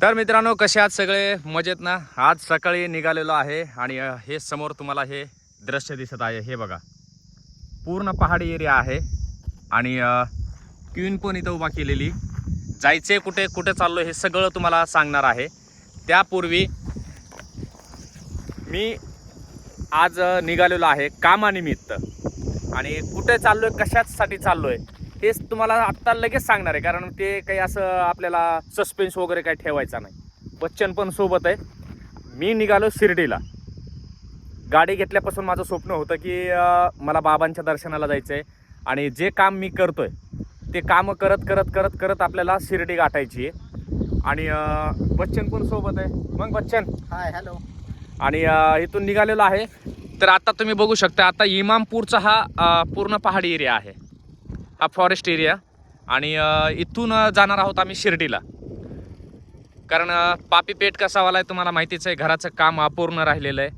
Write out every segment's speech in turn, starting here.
तर मित्रांनो, कसे आहात सगळे? मजेत ना? आज सकाळी निघालेलो आहे आणि हे समोर तुम्हाला हे दृश्य दिसत आहे. हे बघा, पूर्ण पहाडी एरिया आहे आणि क्वीन पण इथं उभा केलेली. जायचे कुठे कुठे चाललो हे सगळं तुम्हाला सांगणार आहे. त्यापूर्वी मी आज निघालेलो आहे कामानिमित्त आणि कुठे चाललोय, कशासाठी चाललोय हेच तुम्हाला आत्ता लगेच सांगणार आहे. कारण ते काही असं आपल्याला सस्पेन्स वगैरे काही ठेवायचा नाही. बच्चन पण सोबत आहे. मी निघालो शिर्डीला. गाडी घेतल्यापासून माझं स्वप्न होतं की मला बाबांच्या दर्शनाला जायचं आहे आणि जे काम मी करतोय ते कामं करत करत करत करत आपल्याला शिर्डी गाठायची आहे. आणि बच्चन पण सोबत आहे. मग बच्चन, हाय, हॅलो. आणि इथून निघालेलो आहे. तर आता तुम्ही बघू शकता, आता इमामपूरचा हा पूर्ण पहाडी एरिया आहे, हा फॉरेस्ट एरिया. आणि इथून जाणार आहोत आम्ही शिर्डीला. कारण पापी पेठ कसावाला आहे तुम्हाला माहितीच आहे. घराचं काम अपूर्ण राहिलेलं आहे.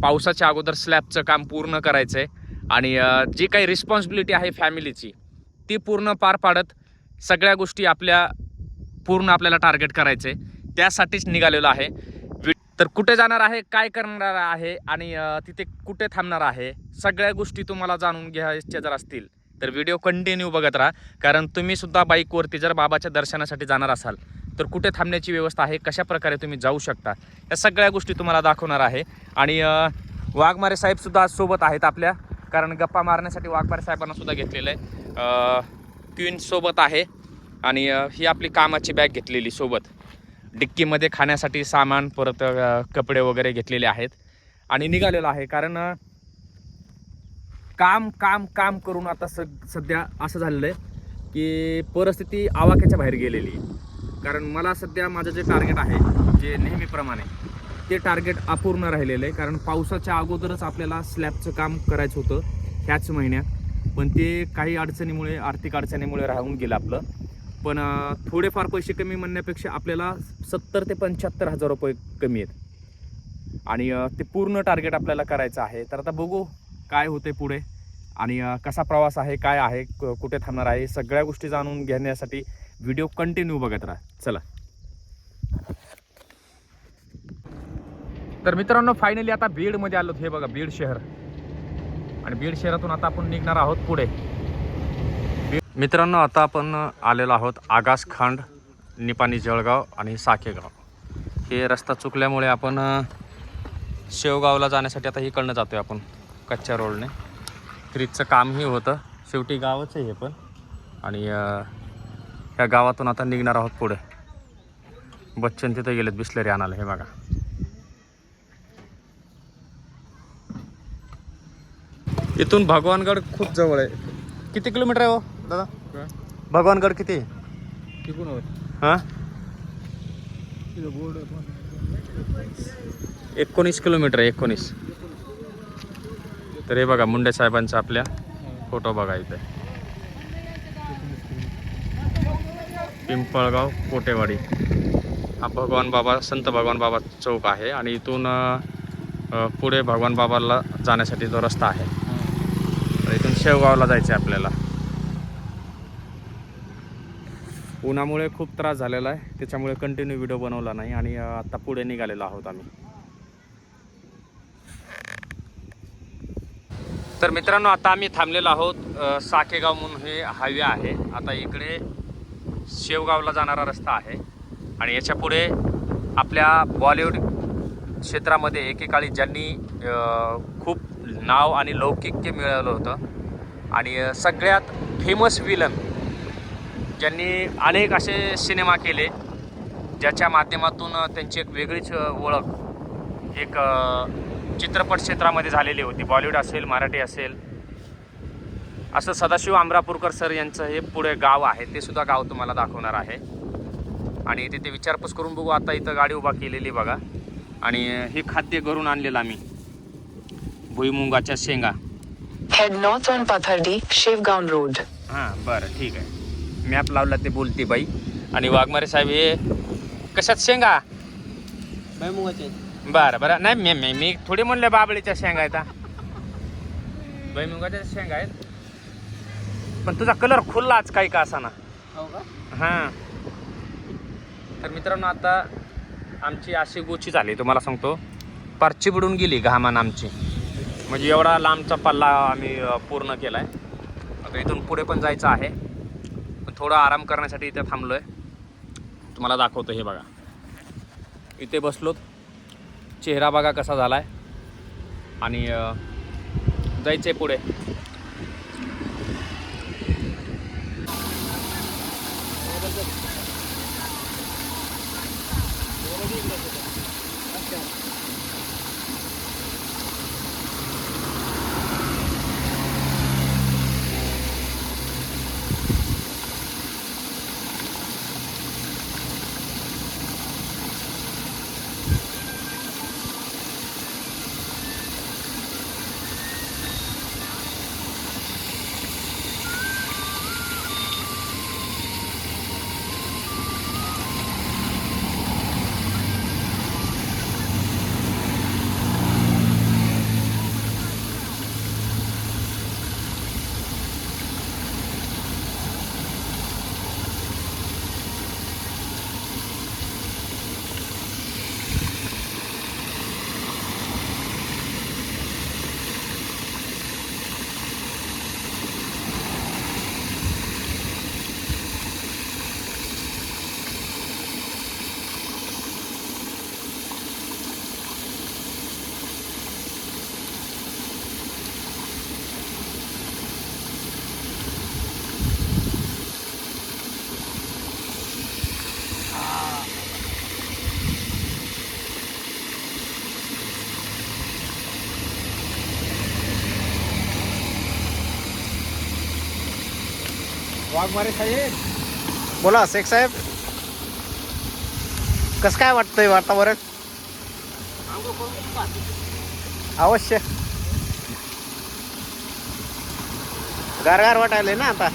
पावसाच्या अगोदर स्लॅबचं काम पूर्ण करायचं आहे आणि जी काही रिस्पॉन्सिबिलिटी आहे फॅमिलीची ती पूर्ण पार पाडत सगळ्या गोष्टी आपल्याला टार्गेट करायचं आहे. त्यासाठीच निघालेलो आहे. तर कुठे जाणार आहे, काय करणार आहे आणि तिथे कुठे थांबणार आहे, सगळ्या गोष्टी तुम्हाला जाणून घ्यायच्या जर असतील तर व्हिडिओ कंटिन्यू बघत राहा. कारण तुम्ही सुद्धा बाईकवरती जर बाबाच्या दर्शनासाठी जाणार असाल तर कुठे थांबण्याची व्यवस्था आहे, कशा प्रकारे तुम्ही जाऊ शकता, या सगळ्या गोष्टी तुम्हाला दाखवणार आहे. आणि वाघमारे साहेबसुद्धा आज सोबत आहेत आपल्या. कारण गप्पा मारण्यासाठी वाघमारे साहेबांना सुद्धा घेतलेलं आहे. क्वीन सोबत आहे आणि ही आपली कामाची बॅग घेतलेली सोबत. डिक्कीमध्ये खाण्यासाठी सामान, परत कपडे वगैरे घेतलेले आहेत आणि निघालेलो आहे. कारण काम काम काम करून आता सध्या असं झालेलं आहे की परिस्थिती आवाक्याच्या बाहेर गेलेली आहे. कारण मला सध्या माझं जे टार्गेट आहे, जे नेहमीप्रमाणे ते टार्गेट अपूर्ण राहिलेलं आहे. कारण पावसाच्या अगोदरच आपल्याला स्लॅबचं काम करायचं होतं ह्याच महिन्यात, पण ते काही अडचणीमुळे, आर्थिक अडचणीमुळे राहून गेलं आपलं. पण थोडेफार पैसे कमी म्हणण्यापेक्षा आपल्याला 70 ते 75 हजार रुपये कमी आहेत आणि ते पूर्ण टार्गेट आपल्याला करायचं आहे. तर आता बघू काय होते पुढे आणि कसा प्रवास आहे, काय आहे, कुठे थांबणार आहे, सगळ्या गोष्टी जाणून घेण्यासाठी व्हिडिओ कंटिन्यू बघत राहा. चला. तर मित्रांनो, फायनली आता बीडमध्ये आलो. हे बघा, बीड शहर. आणि बीड शहरातून आता आपण निघणार आहोत पुढे. मित्रांनो, आता आपण आलेलो आहोत आगासखांड, निपाणी, जळगाव आणि साखेगाव. हे रस्ता चुकल्यामुळे आपण शेवगावला जाण्यासाठी आता इकडनं जातोय आपण कच्च्या रोडने. ब्रिजचं कामही होतं, शेवटी गावच आहे हे पण. आणि ह्या गावातून आता निघणार आहोत पुढे. बच्चन तिथे गेलेत बिस्लरी आणायला. हे बघा, इथून भगवानगड खूप जवळ आहे. किती किलोमीटर आहे हो दादा? भगवानगड किती? हां, 19 किलोमीटर आहे. 19. तर हे बघा, मुंडे साहेबांचा आपल्या फोटो बघा इथे. पिंपळगाव कोटेवाडी हा भगवान बाबा, संत भगवान बाबा चौक आहे. आणि इथून पुढे भगवान बाबाला जाण्यासाठी जो रस्ता आहे, तर इथून शेवगावला जायचं आहे आपल्याला. उन्हामुळे खूप त्रास झालेला आहे, त्याच्यामुळे कंटिन्यू व्हिडिओ बनवला नाही आणि आता पुढे निघालेलो आहोत आम्ही. तर मित्रांनो, आता आम्ही थांबलेलो आहोत साखेगाव म्हणून हे हायवे आहे. आता इकडे शेवगावला जाणारा रस्ता आहे आणि याच्या पुढे आपल्या बॉलिवूड क्षेत्रामध्ये एकेकाळी ज्यांनी खूप नाव आणि लौकिक्य मिळवलं होतं आणि सगळ्यात फेमस विलन, ज्यांनी अनेक असे सिनेमा केले ज्याच्या माध्यमातून त्यांची एक वेगळीच ओळख एक चित्रपट क्षेत्रामध्ये झालेली होती. बॉलिवूड असेल, मराठी असेल. असं सदाशिव आमरापूरकर सर यांचं हे पुढे गाव आहे, ते सुद्धा गाव तुम्हाला दाखवणार आहे. आणि तिथे विचारपूस करून बघू. आता इथं गाडी उभा केलेली बघा. आणि हे खाद्य घरून आणलेलं आम्ही, भुईमुंगाच्या शेंगा. Head north on Pathardi, Shevgaon road. हां, बरं, ठीक आहे. मॅप लावला ते बोलते बाई. आणि वाघमारे साहेब हे कशात शेंगा? भुईमुगाचे. बरं बरं, नाही मी थोडी म्हणले बाबळीच्या शेंगा आहेत. भुईमुगाच्या शेंगा आहेत, पण तुझा कलर खुल्लाच काही का असा ना. हो का? हां. तर मित्रांनो, आता आमची अशी गोची झाली तुम्हाला सांगतो, परची बुडून गेली घामान आमची. म्हणजे एवढा लांबचा पल्ला आम्ही पूर्ण केला आहे. आता इथून पुढे पण जायचं आहे, पण थोडा आराम करण्यासाठी इथे थांबलो आहे. तुम्हाला दाखवतो. हे बघा, इथे बसलो, चेहरा बघा कसा झाला आहे. आणि जायचं आहे पुढे. वाघमारे साहेब, बोला शेख साहेब, कसं काय वाटतंय वातावरण? अवश्य गारगार वाटायलंय ना आता.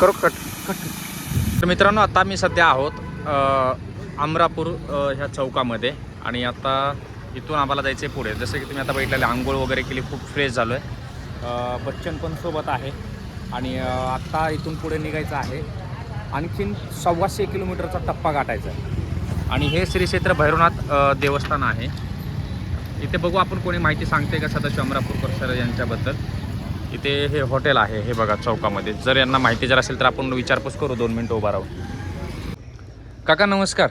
करू कट. तर मित्रांनो, आता मी सध्या आहोत अमरापूर ह्या चौकामध्ये. आणि आता इथून आम्हाला जायचं आहे पुढे. जसं की तुम्ही आता बघितलेलं, आंघोळ वगैरे केली, खूप फ्रेश झालो आहे. बच्चन पण सोबत आहे. आणि आत्ता इथून पुढे निघायचं आहे. आणखीन 125 किलोमीटरचा टप्पा गाठायचा आहे. आणि हे श्री क्षेत्र भैरवनाथ देवस्थान आहे. इथे बघू आपण कोणी माहिती सांगते का सदाशिव अमरापूरकर सर यांच्याबद्दल. इथे हे हॉटेल आहे, हे बघा चौकामध्ये. जर यांना माहिती जर असेल तर आपण विचारपूस करू. 2 मिनटं उभा राहू. काका नमस्कार.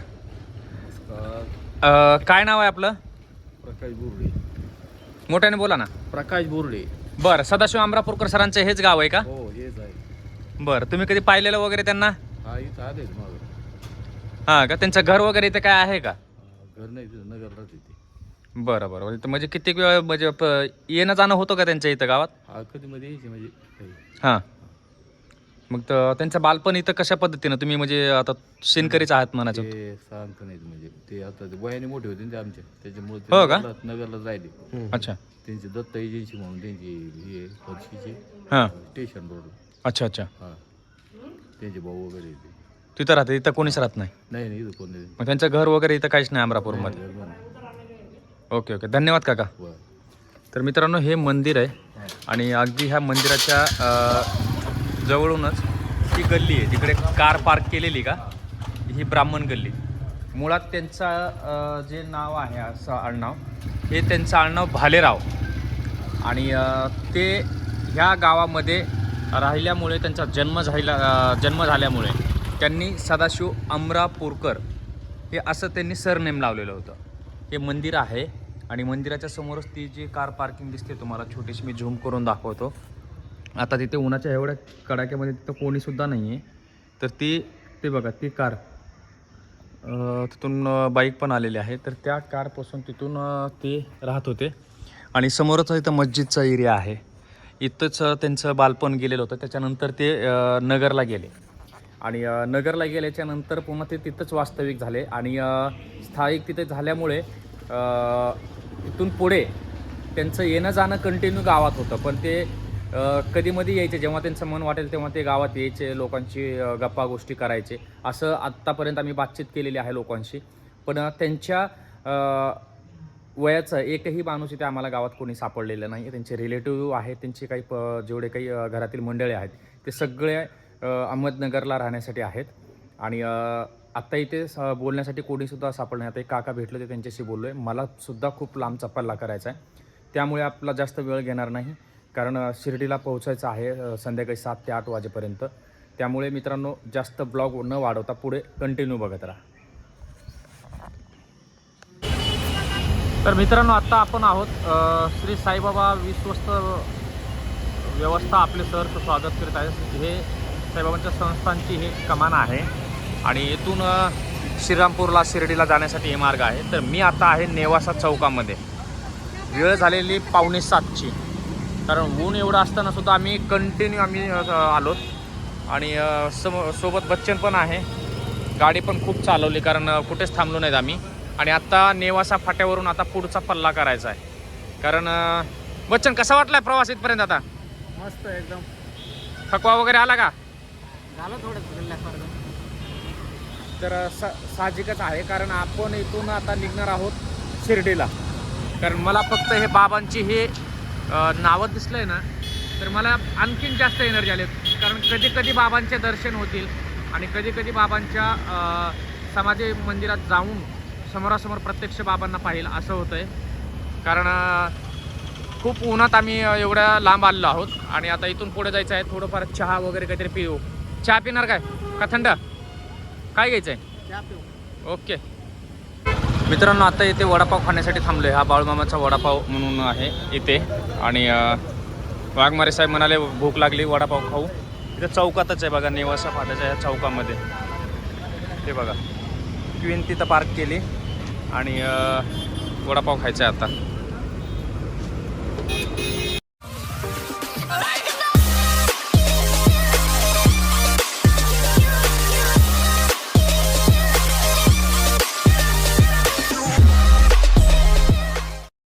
काय नाव आहे आपलं? प्रकाश बोर्डे. मोठ्याने बोला ना. प्रकाश बोर्डे. बरं, सदाशिव अमरापूरकर सरांचं हेच गाव आहे का? हो, हेच आहे. बरं, तुम्ही कधी पाहिलेलं वगैरे त्यांना? हा, इथं आले मग. हां का? त्यांचं घर वगैरे इथे काय आहे का? घर नाही, तिथं नगरला तिथे. बरं बरं. तर म्हणजे किती वेळ म्हणजे येणं जाणं होतं का त्यांच्या इथं गावात? हा, कधी मध्ये यायचे म्हणजे काही. हां. मग तर त्यांचं बालपण इथं कशा पद्धतीनं तुम्ही म्हणजे आता शेनकरीच आहात म्हणायचं? ते सांगतो नाही म्हणजे ते आता ते वयाने मोठे होते ना ते आमच्या, त्याच्यामुळे हो का? नगरला जायले. अच्छा. त्यांची दत्त एजन्सी म्हणून त्यांची हे वर्षीची हां. Station road. अच्छा अच्छा. हा, त्यांचे भाऊ वगैरे ते. तिथं राहते, इथं कोणीच राहत नाही? नाही नाही, इथं कोण नाही. मग त्यांचं घर वगैरे इथं काहीच नाही अमरापूरमध्ये? घर पण नाही. ओके ओके, धन्यवाद काका. बरं. तर मित्रांनो, हे मंदिर आहे आणि अगदी ह्या मंदिराच्या जवळूनच ही गल्ली आहे जिकडे कार पार्क केलेली का, ही ब्राह्मण गल्ली. मुळात त्यांचा जे नाव आहे असं आडनाव, हे त्यांचं आडनाव भालेराव. आणि ते ह्या गावामध्ये राहिल्यामुळे, त्यांचा जन्म झाल्यामुळे त्यांनी सदाशिव अमरापूरकर हे असं त्यांनी सरनेम लावलेलं होतं. हे मंदिर आहे आणि मंदिराच्या समोरच ती जी कार पार्किंग दिसते तुम्हाला छोटीशी, मी झूम करून दाखवतो. आता तिथे उन्हाच्या एवढ्या कडाक्यामध्ये तिथं कोणीसुद्धा नाही आहे. तर ते बघा, ती कार तिथून बाईक पण आलेली आहे. तर त्या कारपासून तिथून ते राहत होते. आणि समोरच इथं मस्जिदचा एरिया आहे. इथंच त्यांचं बालपण गेलेलं होतं. त्याच्यानंतर ते नगरला गेले आणि नगरला गेल्याच्यानंतर पुन्हा ते तिथंच वास्तविक झाले आणि स्थायिक तिथे झाल्यामुळे इथून पुढे त्यांचं येणं जाणं कंटिन्यू गावात होतं. पण ते कधीमध्ये यायचे, जेव्हा त्यांचं मन वाटेल तेव्हा ते गावात यायचे, लोकांची गप्पा गोष्टी करायचे. असं आत्तापर्यंत आम्ही बातचीत केलेली आहे लोकांशी. पण त्यांच्या वयाचं एकही माणूस इथे आम्हाला गावात कोणी सापडलेलं नाही. त्यांचे रिलेटिव्ह आहेत, त्यांचे काही जेवढे काही घरातील मंडळी आहेत ते सगळे अहमदनगरला राहण्यासाठी आहेत. आणि आत्ता इथे बोलण्यासाठी कोणीसुद्धा सापडलं नाही. आता एक काका भेटले, ते त्यांच्याशी बोललो आहे. मलासुद्धा खूप लांबचा पल्ला करायचा आहे, त्यामुळे आपला जास्त वेळ घेणार नाही, कारण शिर्डीला पोहोचायचं आहे संध्याकाळी 7 ते 8 वाजेपर्यंत. त्यामुळे मित्रांनो, जास्त ब्लॉग न वाढवता पुढे कंटिन्यू बघत राहा. तर मित्रांनो, आत्ता आपण आहोत श्री साईबाबा विश्वस्त व्यवस्था आपले सहर्ष स्वागत करीत आहे. हे साईबाबांच्या संस्थांची हे कमान आहे आणि इथून श्रीरामपूरला शिर्डीला जाण्यासाठी हे मार्ग आहे. तर मी आता आहे नेवासा चौकामध्ये. वेळ झालेली 6:45ची, कारण ऊन एवढं असताना सुद्धा आम्ही कंटिन्यू आलोत. आणि सोबत बच्चन पण आहे. गाडी पण खूप चालवली, कारण कुठेच थांबलो नाहीत आम्ही. आणि आत्ता नेवासा फाट्यावरून आता पुढचा पल्ला करायचा आहे. कारण बच्चन, कसा वाटला प्रवास इथपर्यंत? आता मस्त एकदम. थकवा वगैरे आला का? झालं थोडं. तर साहजिकच आहे, कारण आपण इथून आता निघणार आहोत शिर्डीला. कारण मला फक्त हे बाबांची हे नावं दिसलंय ना, तर मला आणखीन जास्त एनर्जी आली. कारण कधी कधी बाबांचे दर्शन होतील आणि कधी कधी बाबांच्या समाधी मंदिरात जाऊन समोरासमोर प्रत्यक्ष बाबांना पाहिलं असं होतं आहे. कारण खूप उन्हात आम्ही एवढ्या लांब आलेलो आहोत. आणि आता इथून पुढे जायचं आहे. थोडंफार चहा वगैरे काहीतरी पिऊ. चहा पिणार काय का थंड? काय घ्यायचं आहे? ओके मित्रांनो, आता इथे वडापाव खाण्यासाठी थांबलो आहे. हा बाळूमामाचा वडापाव म्हणून आहे इथे. आणि वाघमारे साहेब म्हणाले भूक लागली, वडापाव खाऊ. इथे चौकातच आहे बघा, नेवासा फाट्याच्या या चौकामध्ये. ते बघा, क्वीन तिथं पार्क केली आणि वडापाव खायचा आहे आता.